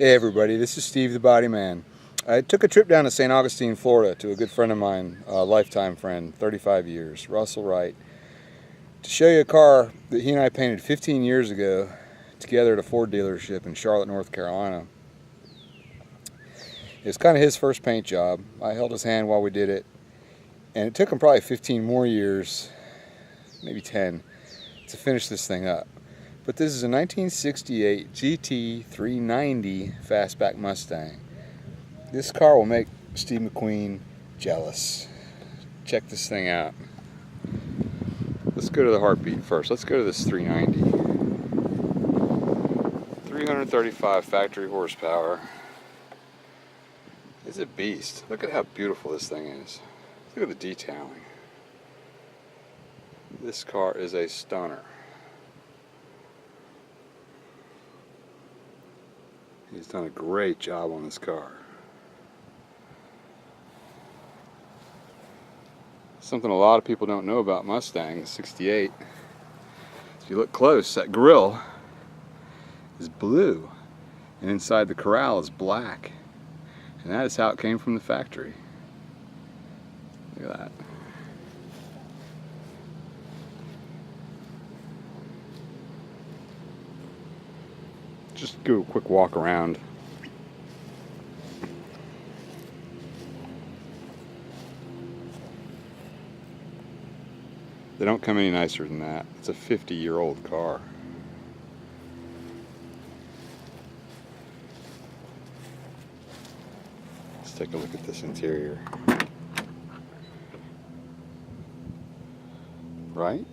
Hey everybody, this is Steve the Body Man. I took a trip down to St. Augustine, Florida to a good friend of mine, a lifetime friend, 35 years, Russell Wright, to show you a car that he and I painted 15 years ago together at a Ford dealership in Charlotte, North Carolina. It was kind of his first paint job. I held his hand while we did it, and it took him probably 15 more years, maybe 10, to finish this thing up. But this is a 1968 GT 390 Fastback Mustang. This car will make Steve McQueen jealous. Check this thing out. Let's go to the heartbeat first. Let's go to this 390. 335 factory horsepower. It's a beast. Look at how beautiful this thing is. Look at the detailing. This car is a stunner. He's done a great job on this car. Something a lot of people don't know about Mustang 68. If you look close, that grille is blue, and inside the corral is black. And that is how it came from the factory. Look at that. Just do a quick walk around. They don't come any nicer than that. It's a 50-year-old car. Let's take a look at this interior. Right?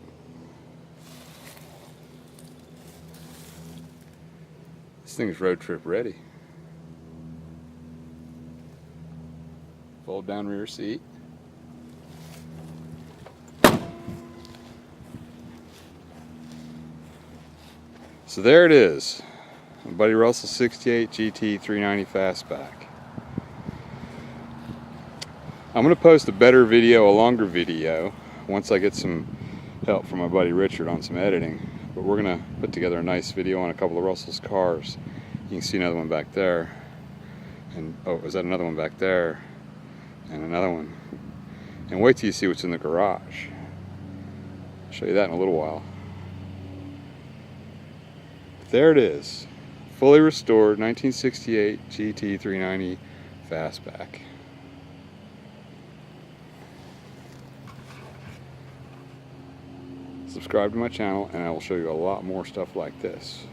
This thing's road trip ready. Fold down rear seat. So there it is, my buddy Russell 68 GT 390 Fastback. I'm going to post a better video, a longer video, once I get some help from my buddy Richard on some editing. But we're going to put together a nice video on a couple of Russell's cars. You can see another one back there. And oh, is that another one back there? And another one. And wait till you see what's in the garage. I'll show you that in a little while. There it is, fully restored 1968 GT 390 Fastback. Subscribe to my channel and I will show you a lot more stuff like this.